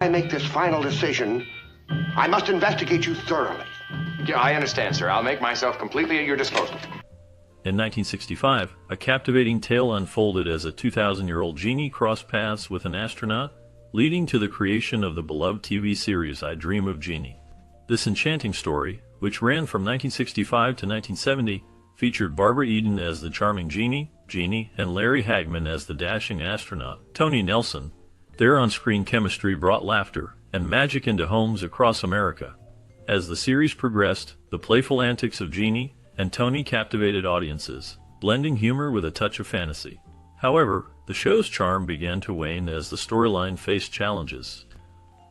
I make this final decision, I must investigate you thoroughly. Yeah, I understand, sir. I'll make myself completely at your disposal. In 1965, a captivating tale unfolded as a 2,000-year-old genie crossed paths with an astronaut, leading to the creation of the beloved TV series I Dream of Jeannie. This enchanting story, which ran from 1965 to 1970, featured Barbara Eden as the charming Jeannie, and Larry Hagman as the dashing astronaut, Tony Nelson. Their on-screen chemistry brought laughter and magic into homes across America. As the series progressed, the playful antics of Jeannie and Tony captivated audiences, blending humor with a touch of fantasy. However, the show's charm began to wane as the storyline faced challenges.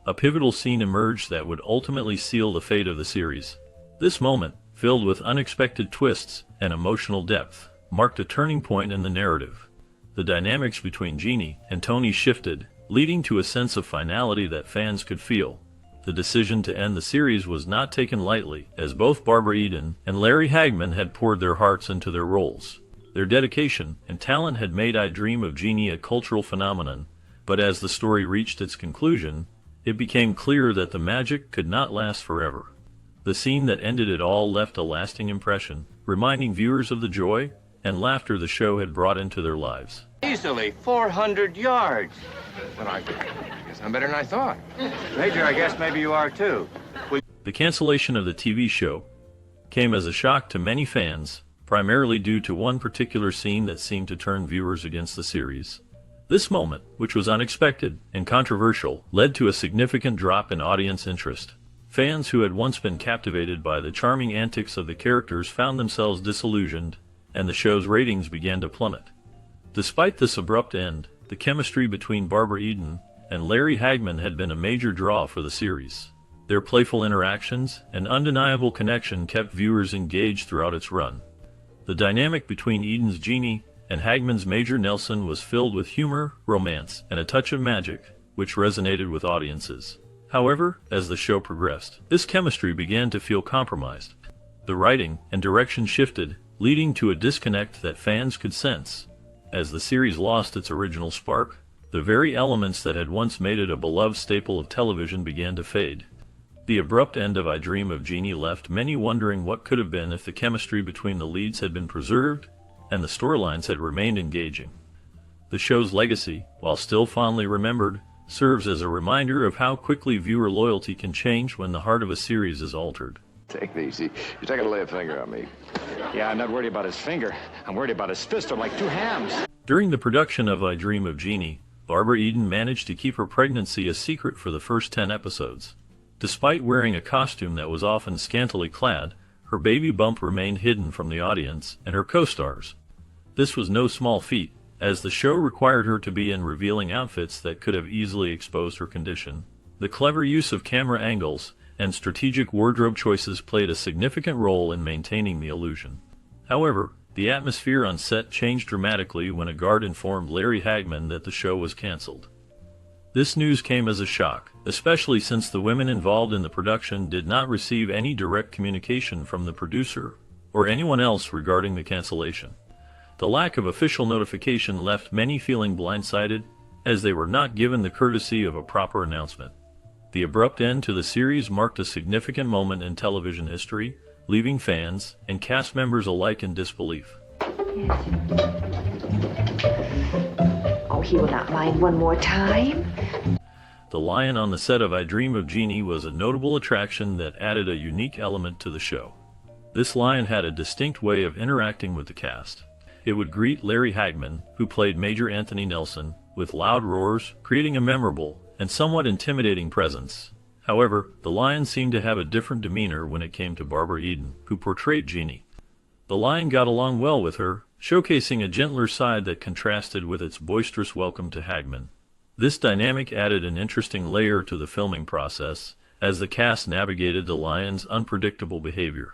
A pivotal scene emerged that would ultimately seal the fate of the series. This moment, filled with unexpected twists and emotional depth, marked a turning point in the narrative. The dynamics between Jeannie and Tony shifted, leading to a sense of finality that fans could feel. The decision to end the series was not taken lightly, as both Barbara Eden and Larry Hagman had poured their hearts into their roles. Their dedication and talent had made I Dream of Jeannie a cultural phenomenon, but as the story reached its conclusion, it became clear that the magic could not last forever. The scene that ended it all left a lasting impression, reminding viewers of the joy and laughter the show had brought into their lives. Easily 400 yards. Well, I guess I'm better than I thought. Major, I guess maybe you are too. The cancellation of the TV show came as a shock to many fans, primarily due to one particular scene that seemed to turn viewers against the series. This moment, which was unexpected and controversial, led to a significant drop in audience interest. Fans who had once been captivated by the charming antics of the characters found themselves disillusioned, and the show's ratings began to plummet. Despite this abrupt end, the chemistry between Barbara Eden and Larry Hagman had been a major draw for the series. Their playful interactions and undeniable connection kept viewers engaged throughout its run. The dynamic between Eden's Jeannie and Hagman's Major Nelson was filled with humor, romance, and a touch of magic, which resonated with audiences. However, as the show progressed, this chemistry began to feel compromised. The writing and direction shifted, leading to a disconnect that fans could sense. As the series lost its original spark, the very elements that had once made it a beloved staple of television began to fade. The abrupt end of I Dream of Jeannie left many wondering what could have been if the chemistry between the leads had been preserved and the storylines had remained engaging. The show's legacy, while still fondly remembered, serves as a reminder of how quickly viewer loyalty can change when the heart of a series is altered. Take it easy. You're taking to lay a finger on me. Yeah, I'm not worried about his finger. I'm worried about his fist. They're like two hams. During the production of I Dream of Jeannie, Barbara Eden managed to keep her pregnancy a secret for the first 10 episodes. Despite wearing a costume that was often scantily clad, her baby bump remained hidden from the audience and her co-stars. This was no small feat, as the show required her to be in revealing outfits that could have easily exposed her condition. The clever use of camera angles and strategic wardrobe choices played a significant role in maintaining the illusion. However, the atmosphere on set changed dramatically when a guard informed Larry Hagman that the show was canceled. This news came as a shock, especially since the women involved in the production did not receive any direct communication from the producer or anyone else regarding the cancellation. The lack of official notification left many feeling blindsided, as they were not given the courtesy of a proper announcement. The abrupt end to the series marked a significant moment in television history, leaving fans and cast members alike in disbelief. Oh, he will not mind one more time. The lion on the set of I Dream of Jeannie was a notable attraction that added a unique element to the show. This lion had a distinct way of interacting with the cast. It would greet Larry Hagman, who played Major Anthony Nelson, with loud roars, creating a memorable and somewhat intimidating presence. However, the lion seemed to have a different demeanor when it came to Barbara Eden, who portrayed Jeannie. The lion got along well with her, showcasing a gentler side that contrasted with its boisterous welcome to Hagman. This dynamic added an interesting layer to the filming process, as the cast navigated the lion's unpredictable behavior.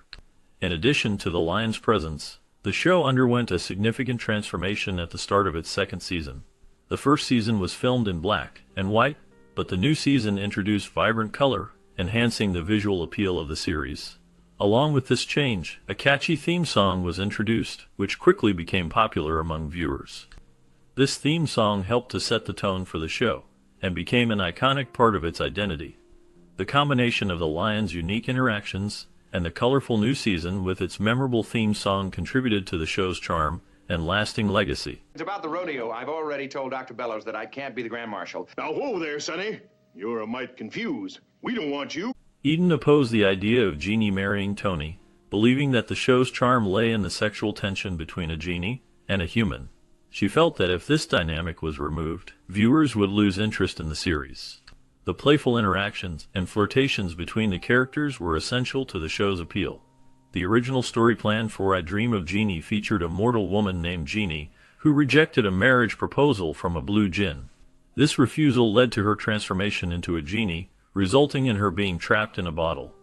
In addition to the lion's presence, the show underwent a significant transformation at the start of its second season. The first season was filmed in black and white, but the new season introduced vibrant color, enhancing the visual appeal of the series. Along with this change, a catchy theme song was introduced, which quickly became popular among viewers. This theme song helped to set the tone for the show, and became an iconic part of its identity. The combination of the lion's unique interactions and the colorful new season with its memorable theme song contributed to the show's charm and lasting legacy. It's about the rodeo. I've already told Dr. Bellows that I can't be the Grand Marshal. Now, whoa there, Sonny. You're a mite confused. We don't want you. Eden opposed the idea of Jeannie marrying Tony, believing that the show's charm lay in the sexual tension between a genie and a human. She felt that if this dynamic was removed, viewers would lose interest in the series. The playful interactions and flirtations between the characters were essential to the show's appeal. The original story plan for I Dream of Jeannie featured a mortal woman named Jeannie, who rejected a marriage proposal from a blue djinn. This refusal led to her transformation into a genie, resulting in her being trapped in a bottle.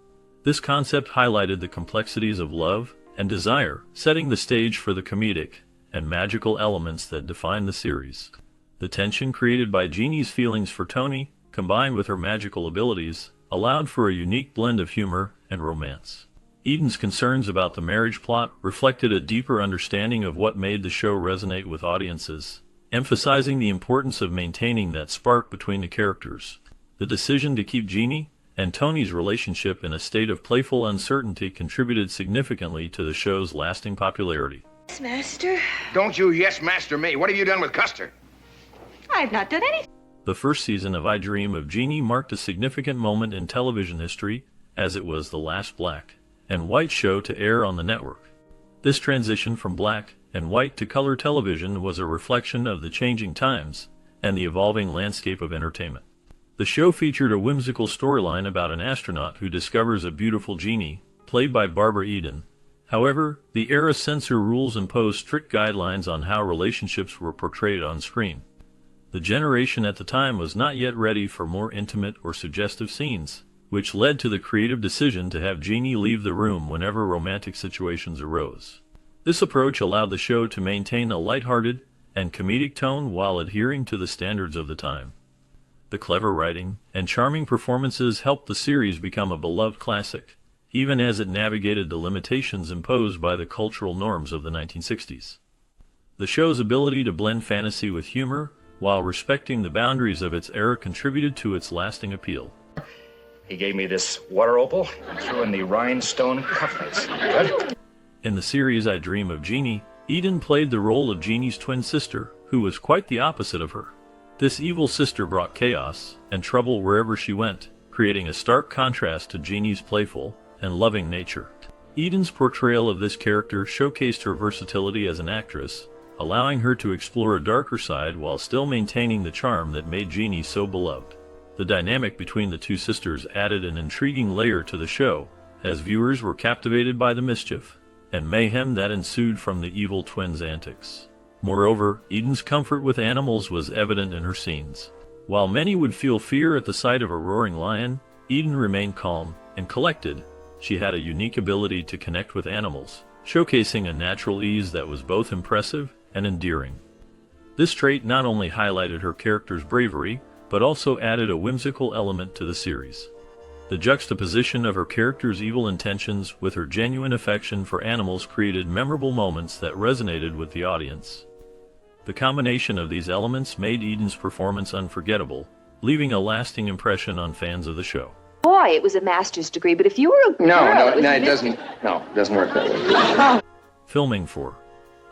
This concept highlighted the complexities of love and desire, setting the stage for the comedic and magical elements that define the series. The tension created by Jeannie's feelings for Tony, combined with her magical abilities, allowed for a unique blend of humor and romance. Eden's concerns about the marriage plot reflected a deeper understanding of what made the show resonate with audiences, emphasizing the importance of maintaining that spark between the characters. The decision to keep Jeannie and Tony's relationship in a state of playful uncertainty contributed significantly to the show's lasting popularity. Yes, Master. Don't you yes master me. What have you done with Custer? I've not done anything. The first season of I Dream of Jeannie marked a significant moment in television history, as it was the last black and white show to air on the network. This transition from black and white to color television was a reflection of the changing times and the evolving landscape of entertainment. The show featured a whimsical storyline about an astronaut who discovers a beautiful genie, played by Barbara Eden. However, the era's censor rules imposed strict guidelines on how relationships were portrayed on screen. The generation at the time was not yet ready for more intimate or suggestive scenes, which led to the creative decision to have Jeannie leave the room whenever romantic situations arose. This approach allowed the show to maintain a lighthearted and comedic tone while adhering to the standards of the time. The clever writing and charming performances helped the series become a beloved classic, even as it navigated the limitations imposed by the cultural norms of the 1960s. The show's ability to blend fantasy with humor while respecting the boundaries of its era contributed to its lasting appeal. He gave me this water opal and threw in the rhinestone cufflinks. Good? In the series I Dream of Jeannie, Eden played the role of Jeannie's twin sister, who was quite the opposite of her. This evil sister brought chaos and trouble wherever she went, creating a stark contrast to Jeannie's playful and loving nature. Eden's portrayal of this character showcased her versatility as an actress, allowing her to explore a darker side while still maintaining the charm that made Jeannie so beloved. The dynamic between the two sisters added an intriguing layer to the show, as viewers were captivated by the mischief and mayhem that ensued from the evil twins' antics. Moreover, Eden's comfort with animals was evident in her scenes. While many would feel fear at the sight of a roaring lion, Eden remained calm and collected. She had a unique ability to connect with animals, showcasing a natural ease that was both impressive and endearing. This trait not only highlighted her character's bravery, but also added a whimsical element to the series. The juxtaposition of her character's evil intentions with her genuine affection for animals created memorable moments that resonated with the audience. The combination of these elements made Eden's performance unforgettable, leaving a lasting impression on fans of the show. Boy, it was a master's degree, but if you were a girl... It doesn't work that way. Filming for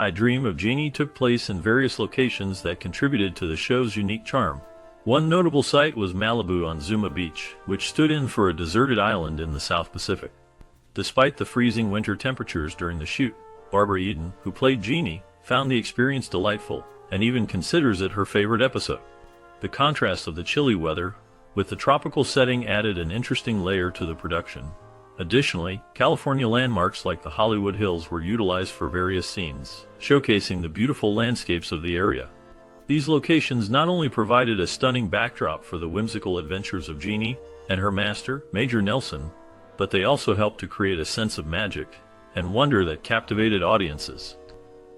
I Dream of Jeannie took place in various locations that contributed to the show's unique charm. One notable site was Malibu on Zuma Beach, which stood in for a deserted island in the South Pacific. Despite the freezing winter temperatures during the shoot, Barbara Eden, who played Jeannie, found the experience delightful and even considers it her favorite episode. The contrast of the chilly weather with the tropical setting added an interesting layer to the production. Additionally, California landmarks like the Hollywood Hills were utilized for various scenes, showcasing the beautiful landscapes of the area. These locations not only provided a stunning backdrop for the whimsical adventures of Jeannie and her master, Major Nelson, but they also helped to create a sense of magic and wonder that captivated audiences.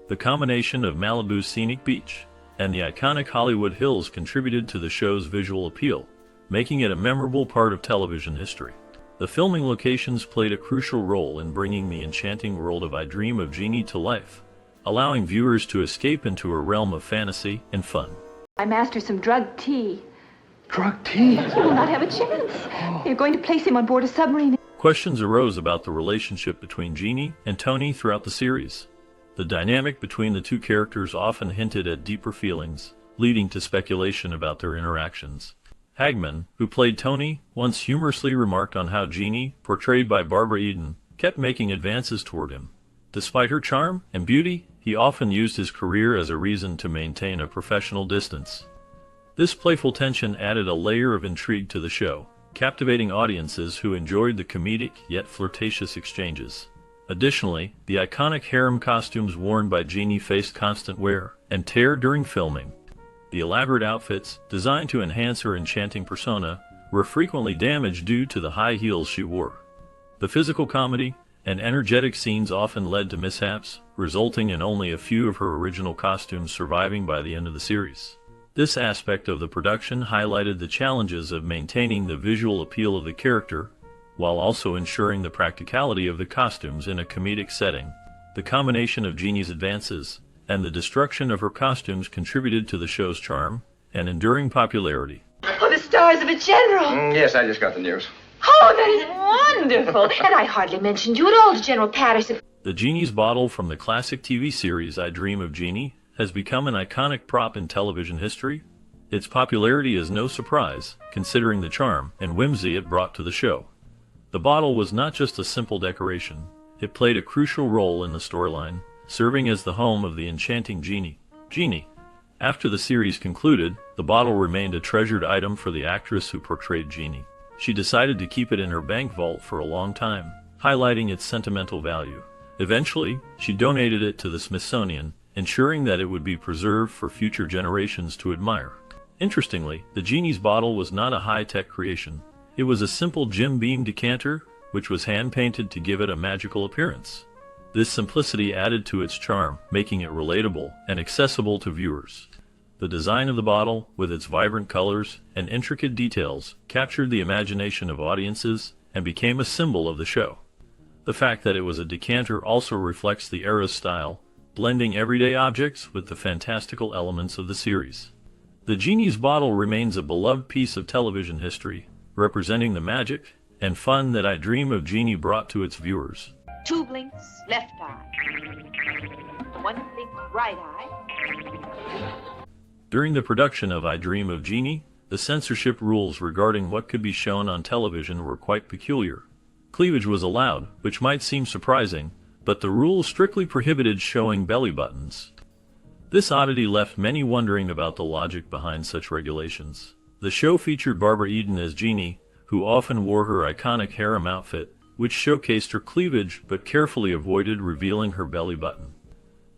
The combination of Malibu's scenic beach and the iconic Hollywood Hills contributed to the show's visual appeal, making it a memorable part of television history. The filming locations played a crucial role in bringing the enchanting world of I Dream of Jeannie to life, allowing viewers to escape into a realm of fantasy and fun. I mastered some drug tea. Struck tea. He will not have a chance. They're going to place him on board a submarine. Questions arose about the relationship between Jeannie and Tony throughout the series. The dynamic between the two characters often hinted at deeper feelings, leading to speculation about their interactions. Hagman, who played Tony, once humorously remarked on how Jeannie, portrayed by Barbara Eden, kept making advances toward him. Despite her charm and beauty, he often used his career as a reason to maintain a professional distance. This playful tension added a layer of intrigue to the show, captivating audiences who enjoyed the comedic yet flirtatious exchanges. Additionally, the iconic harem costumes worn by Jeannie faced constant wear and tear during filming. The elaborate outfits, designed to enhance her enchanting persona, were frequently damaged due to the high heels she wore. The physical comedy and energetic scenes often led to mishaps, resulting in only a few of her original costumes surviving by the end of the series. This aspect of the production highlighted the challenges of maintaining the visual appeal of the character, while also ensuring the practicality of the costumes in a comedic setting. The combination of Jeannie's advances and the destruction of her costumes contributed to the show's charm and enduring popularity. Oh, the stars of a general. Yes, I just got the news. Oh, that is wonderful. And I hardly mentioned you at all to General Patterson. The Genie's bottle from the classic TV series I Dream of Jeannie has become an iconic prop in television history. Its popularity is no surprise, considering the charm and whimsy it brought to the show. The bottle was not just a simple decoration. It played a crucial role in the storyline, serving as the home of the enchanting Jeannie. After the series concluded, the bottle remained a treasured item for the actress who portrayed Jeannie. She decided to keep it in her bank vault for a long time, highlighting its sentimental value. Eventually, she donated it to the Smithsonian, ensuring that it would be preserved for future generations to admire. Interestingly, the Genie's bottle was not a high-tech creation. It was a simple Jim Beam decanter, which was hand-painted to give it a magical appearance. This simplicity added to its charm, making it relatable and accessible to viewers. The design of the bottle, with its vibrant colors and intricate details, captured the imagination of audiences and became a symbol of the show. The fact that it was a decanter also reflects the era's style, blending everyday objects with the fantastical elements of the series. The Genie's bottle remains a beloved piece of television history, representing the magic and fun that I Dream of Jeannie brought to its viewers. 2 blinks, left eye. 1 blink, right eye. During the production of I Dream of Jeannie, the censorship rules regarding what could be shown on television were quite peculiar. Cleavage was allowed, which might seem surprising, but the rules strictly prohibited showing belly buttons. This oddity left many wondering about the logic behind such regulations. The show featured Barbara Eden as Jeannie, who often wore her iconic harem outfit, which showcased her cleavage but carefully avoided revealing her belly button.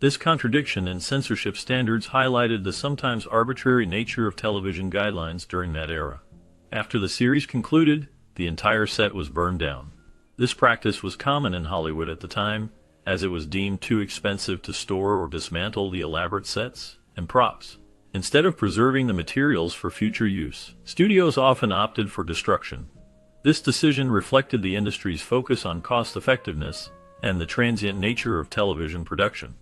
This contradiction in censorship standards highlighted the sometimes arbitrary nature of television guidelines during that era. After the series concluded, the entire set was burned down. This practice was common in Hollywood at the time, as it was deemed too expensive to store or dismantle the elaborate sets and props. Instead of preserving the materials for future use, studios often opted for destruction. This decision reflected the industry's focus on cost-effectiveness and the transient nature of television production.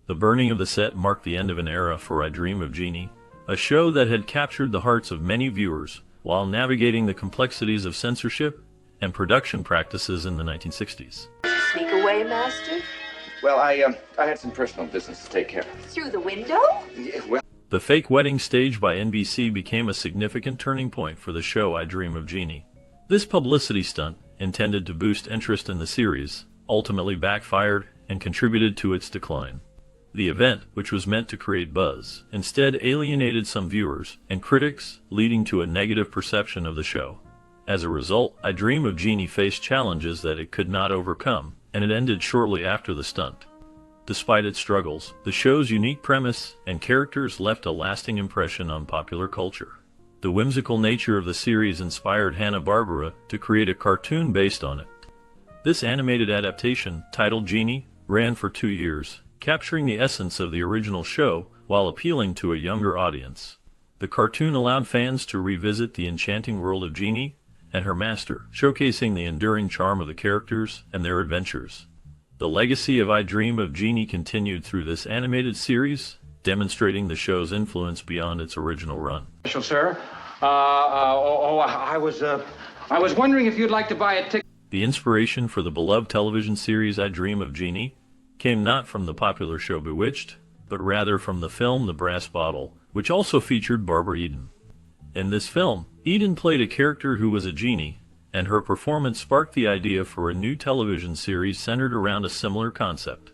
The burning of the set marked the end of an era for I Dream of Jeannie, a show that had captured the hearts of many viewers while navigating the complexities of censorship and production practices in the 1960s. Sneak away, Master? Well, I had some personal business to take care of. Through the window? Yeah, well, The fake wedding staged by NBC became a significant turning point for the show I Dream of Jeannie. This publicity stunt, intended to boost interest in the series, ultimately backfired and contributed to its decline. The event, which was meant to create buzz, instead alienated some viewers and critics, leading to a negative perception of the show. As a result, I Dream of Jeannie faced challenges that it could not overcome, and it ended shortly after the stunt. Despite its struggles, the show's unique premise and characters left a lasting impression on popular culture. The whimsical nature of the series inspired Hanna-Barbera to create a cartoon based on it. This animated adaptation, titled Jeannie, ran for 2 years, capturing the essence of the original show while appealing to a younger audience. The cartoon allowed fans to revisit the enchanting world of Jeannie and her master, showcasing the enduring charm of the characters and their adventures. The legacy of I Dream of Jeannie continued through this animated series, demonstrating the show's influence beyond its original run. Sir, I was wondering if you'd like to buy a ticket. The inspiration for the beloved television series I Dream of Jeannie came not from the popular show Bewitched, but rather from the film The Brass Bottle, which also featured Barbara Eden. In this film, Eden played a character who was a genie, and her performance sparked the idea for a new television series centered around a similar concept.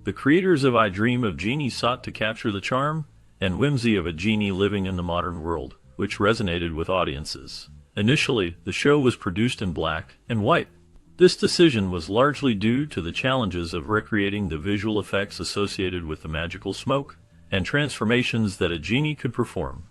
The creators of I Dream of Jeannie sought to capture the charm and whimsy of a genie living in the modern world, which resonated with audiences. Initially, the show was produced in black and white. This decision was largely due to the challenges of recreating the visual effects associated with the magical smoke and transformations that a genie could perform.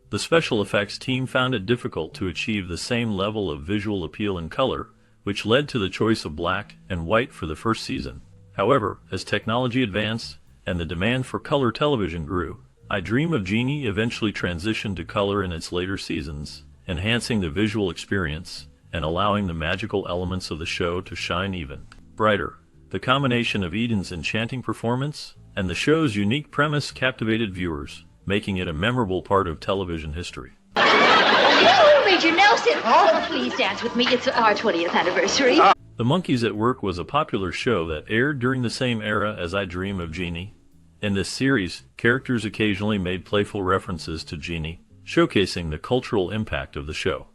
The special effects team found it difficult to achieve the same level of visual appeal in color, which led to the choice of black and white for the first season. However, as technology advanced and the demand for color television grew, I Dream of Jeannie eventually transitioned to color in its later seasons, enhancing the visual experience and allowing the magical elements of the show to shine even brighter. The combination of Eden's enchanting performance and the show's unique premise captivated viewers, making it a memorable part of television history. Hello, Major Nelson. Oh, please dance with me. It's our 20th anniversary. The Monkeys at Work was a popular show that aired during the same era as I Dream of Jeannie. In this series, characters occasionally made playful references to Jeannie, showcasing the cultural impact of the show.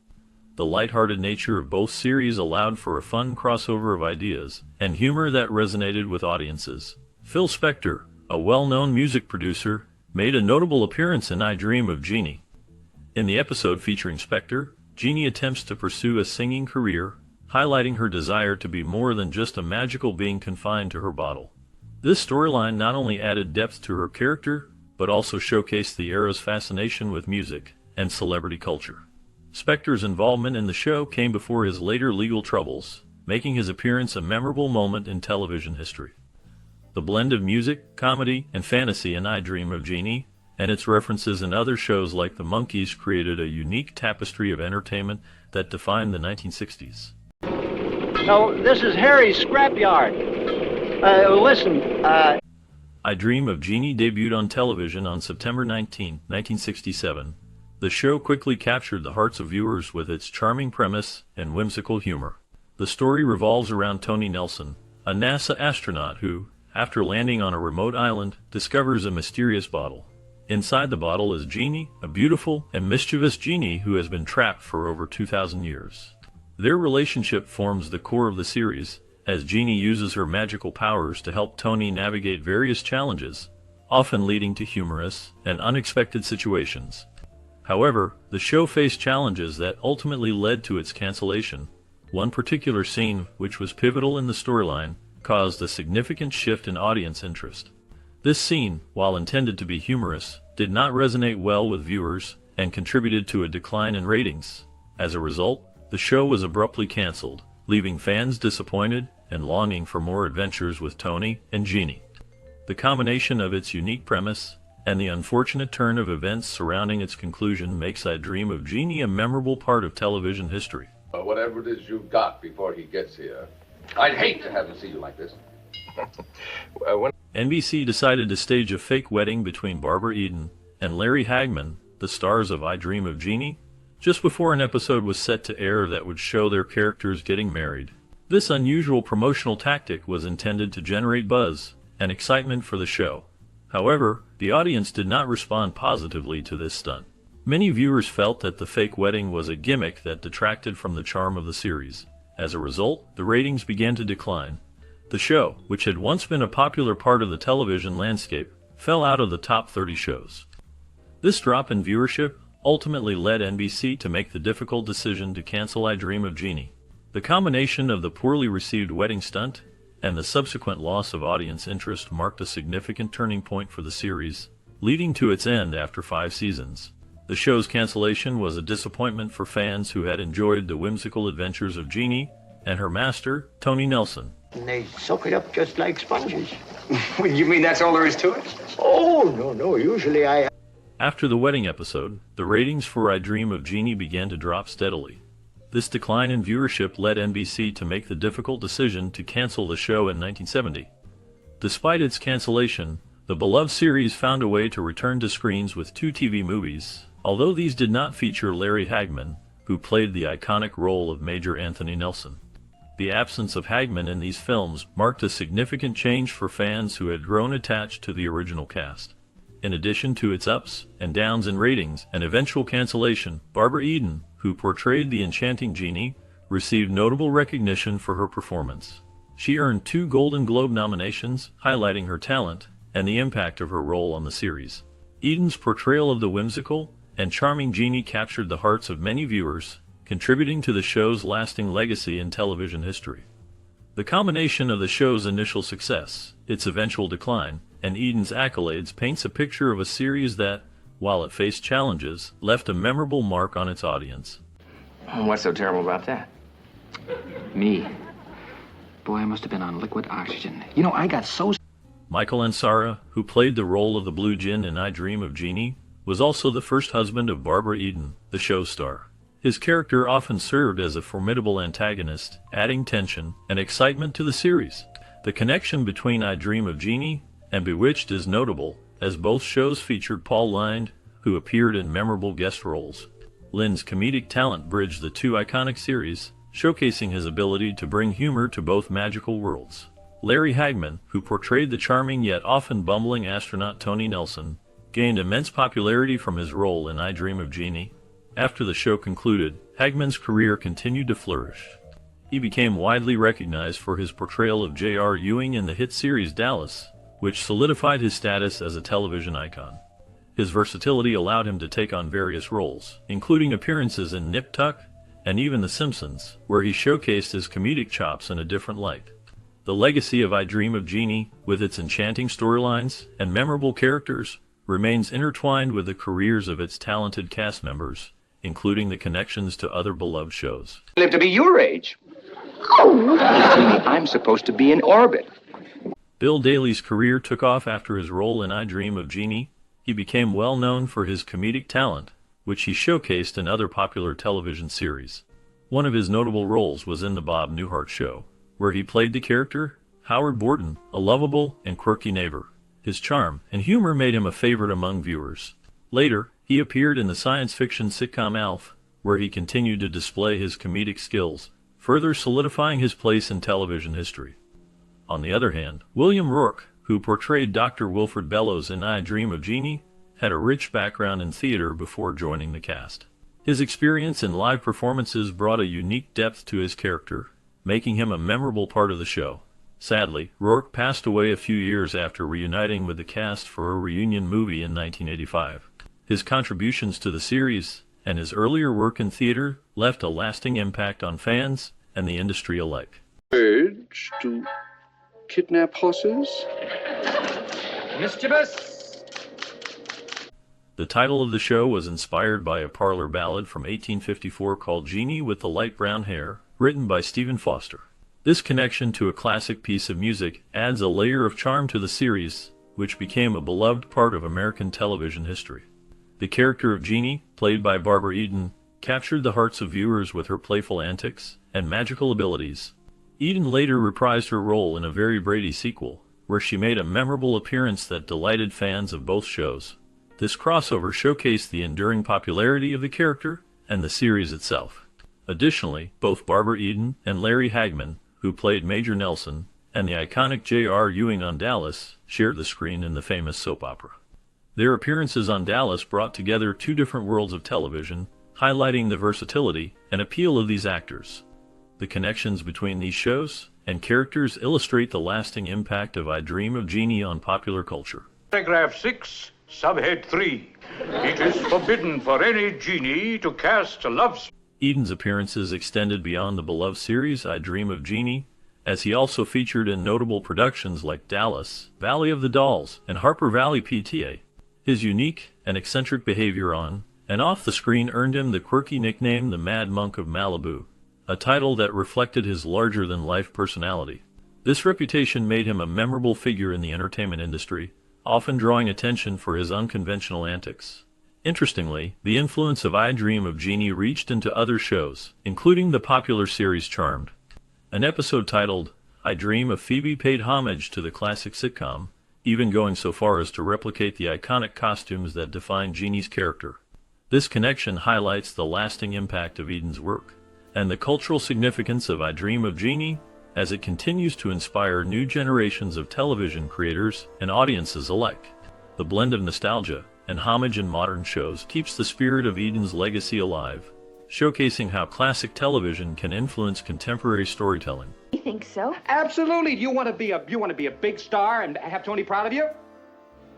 The lighthearted nature of both series allowed for a fun crossover of ideas and humor that resonated with audiences. Phil Spector, a well-known music producer, made a notable appearance in I Dream of Jeannie. In the episode featuring Spector, Jeannie attempts to pursue a singing career, highlighting her desire to be more than just a magical being confined to her bottle. This storyline not only added depth to her character, but also showcased the era's fascination with music and celebrity culture. Spector's involvement in the show came before his later legal troubles, making his appearance a memorable moment in television history. The blend of music, comedy, and fantasy in I Dream of Jeannie, and its references in other shows like The Monkees, created a unique tapestry of entertainment that defined the 1960s. No, this is Harry's Scrapyard. Listen, I Dream of Jeannie debuted on television on September 19, 1967. The show quickly captured the hearts of viewers with its charming premise and whimsical humor. The story revolves around Tony Nelson, a NASA astronaut who, after landing on a remote island, discovers a mysterious bottle. Inside the bottle is Jeannie, a beautiful and mischievous genie who has been trapped for over 2,000 years. Their relationship forms the core of the series, as Jeannie uses her magical powers to help Tony navigate various challenges, often leading to humorous and unexpected situations. However, the show faced challenges that ultimately led to its cancellation. One particular scene, which was pivotal in the storyline, caused a significant shift in audience interest. This scene, while intended to be humorous, did not resonate well with viewers and contributed to a decline in ratings. As a result, the show was abruptly canceled, leaving fans disappointed and longing for more adventures with Tony and Jeannie. The combination of its unique premise and the unfortunate turn of events surrounding its conclusion makes I Dream of Jeannie a memorable part of television history. Whatever it is you've got before he gets here. I'd hate to have him see you like this. NBC decided to stage a fake wedding between Barbara Eden and Larry Hagman, the stars of I Dream of Jeannie, just before an episode was set to air that would show their characters getting married. This unusual promotional tactic was intended to generate buzz and excitement for the show. However, the audience did not respond positively to this stunt. Many viewers felt that the fake wedding was a gimmick that detracted from the charm of the series. As a result, the ratings began to decline. The show, which had once been a popular part of the television landscape, fell out of the top 30 shows. This drop in viewership ultimately led NBC to make the difficult decision to cancel I Dream of Jeannie. The combination of the poorly received wedding stunt and the subsequent loss of audience interest marked a significant turning point for the series, leading to its end after 5 seasons. The show's cancellation was a disappointment for fans who had enjoyed the whimsical adventures of Jeannie and her master, Tony Nelson. and they soak it up just like sponges. You mean that's all there is to it? Oh, no, usually After the wedding episode, the ratings for I Dream of Jeannie began to drop steadily. This decline in viewership led NBC to make the difficult decision to cancel the show in 1970. Despite its cancellation, the beloved series found a way to return to screens with 2 TV movies, although these did not feature Larry Hagman, who played the iconic role of Major Anthony Nelson. The absence of Hagman in these films marked a significant change for fans who had grown attached to the original cast. In addition to its ups and downs in ratings and eventual cancellation, Barbara Eden, who portrayed the enchanting Genie, received notable recognition for her performance. She earned 2 Golden Globe nominations, highlighting her talent and the impact of her role on the series. Eden's portrayal of the whimsical and charming Genie captured the hearts of many viewers, contributing to the show's lasting legacy in television history. The combination of the show's initial success, its eventual decline, and Eden's accolades paints a picture of a series that, while it faced challenges, left a memorable mark on its audience. What's so terrible about that? Me. Boy, I must have been on liquid oxygen. You know, I got so... Michael Ansara, who played the role of the Blue Djinn in I Dream of Jeannie, was also the first husband of Barbara Eden, the show star. His character often served as a formidable antagonist, adding tension and excitement to the series. The connection between I Dream of Jeannie and Bewitched is notable, as both shows featured Paul Lynde, who appeared in memorable guest roles. Lynde's comedic talent bridged the 2 iconic series, showcasing his ability to bring humor to both magical worlds. Larry Hagman, who portrayed the charming yet often bumbling astronaut Tony Nelson, gained immense popularity from his role in I Dream of Jeannie. After the show concluded, Hagman's career continued to flourish. He became widely recognized for his portrayal of J.R. Ewing in the hit series Dallas, which solidified his status as a television icon. His versatility allowed him to take on various roles, including appearances in Nip Tuck and even The Simpsons, where he showcased his comedic chops in a different light. The legacy of I Dream of Jeannie, with its enchanting storylines and memorable characters, remains intertwined with the careers of its talented cast members, including the connections to other beloved shows. I live to be your age. I'm supposed to be in orbit. Bill Daly's career took off after his role in I Dream of Jeannie. He became well known for his comedic talent, which he showcased in other popular television series. One of his notable roles was in The Bob Newhart Show, where he played the character Howard Borden, a lovable and quirky neighbor. His charm and humor made him a favorite among viewers. Later, he appeared in the science fiction sitcom Alf, where he continued to display his comedic skills, further solidifying his place in television history. On the other hand, William Rourke, who portrayed Dr. Wilfred Bellows in I Dream of Jeannie, had a rich background in theater before joining the cast. His experience in live performances brought a unique depth to his character, making him a memorable part of the show. Sadly, Rourke passed away a few years after reuniting with the cast for a reunion movie in 1985. His contributions to the series and his earlier work in theater left a lasting impact on fans and the industry alike. Urge to kidnap horses? Mischievous? The title of the show was inspired by a parlor ballad from 1854 called Jeannie with the Light Brown Hair, written by Stephen Foster. This connection to a classic piece of music adds a layer of charm to the series, which became a beloved part of American television history. The character of Jeannie, played by Barbara Eden, captured the hearts of viewers with her playful antics and magical abilities. Eden later reprised her role in a Very Brady sequel, where she made a memorable appearance that delighted fans of both shows. This crossover showcased the enduring popularity of the character and the series itself. Additionally, both Barbara Eden and Larry Hagman, who played Major Nelson, and the iconic J.R. Ewing on Dallas, shared the screen in the famous soap opera. Their appearances on Dallas brought together 2 different worlds of television, highlighting the versatility and appeal of these actors. The connections between these shows and characters illustrate the lasting impact of I Dream of Jeannie on popular culture. Paragraph 6, subhead 3. It is forbidden for any genie to cast a love spell. Eden's appearances extended beyond the beloved series I Dream of Jeannie, as he also featured in notable productions like Dallas, Valley of the Dolls, and Harper Valley PTA. His unique and eccentric behavior on and off the screen earned him the quirky nickname the Mad Monk of Malibu, a title that reflected his larger-than-life personality. This reputation made him a memorable figure in the entertainment industry, often drawing attention for his unconventional antics. Interestingly, the influence of I Dream of Jeannie reached into other shows, including the popular series Charmed. An episode titled, I Dream of Phoebe paid homage to the classic sitcom, even going so far as to replicate the iconic costumes that define Jeannie's character. This connection highlights the lasting impact of Eden's work and the cultural significance of I Dream of Jeannie as it continues to inspire new generations of television creators and audiences alike. The blend of nostalgia and homage in modern shows keeps the spirit of Eden's legacy alive, showcasing how classic television can influence contemporary storytelling. You think so? Absolutely. Do you want to be a big star and have Tony proud of you?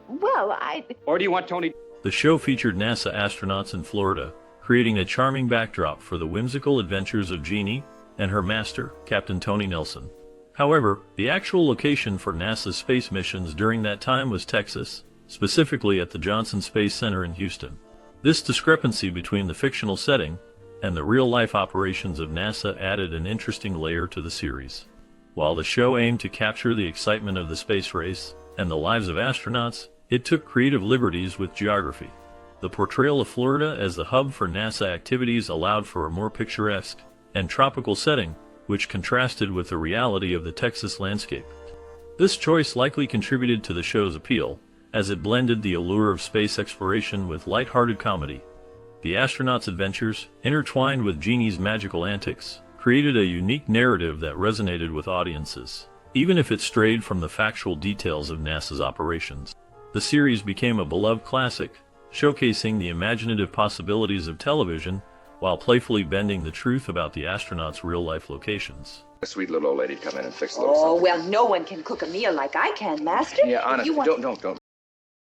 Well, Or do you want Tony? The show featured NASA astronauts in Florida, creating a charming backdrop for the whimsical adventures of Jeannie and her master, Captain Tony Nelson. However, the actual location for NASA's space missions during that time was Texas, specifically at the Johnson Space Center in Houston. This discrepancy between the fictional setting and the real-life operations of NASA added an interesting layer to the series. While the show aimed to capture the excitement of the space race and the lives of astronauts, it took creative liberties with geography. The portrayal of Florida as the hub for NASA activities allowed for a more picturesque and tropical setting, which contrasted with the reality of the Texas landscape. This choice likely contributed to the show's appeal, as it blended the allure of space exploration with light-hearted comedy. The astronauts' adventures, intertwined with Jeannie's magical antics, created a unique narrative that resonated with audiences, even if it strayed from the factual details of NASA's operations. The series became a beloved classic, showcasing the imaginative possibilities of television while playfully bending the truth about the astronauts' real-life locations. A sweet little old lady come in and fix a little oh, something. well, no one can cook a meal like I can, Master. Yeah, honest, You want... don't.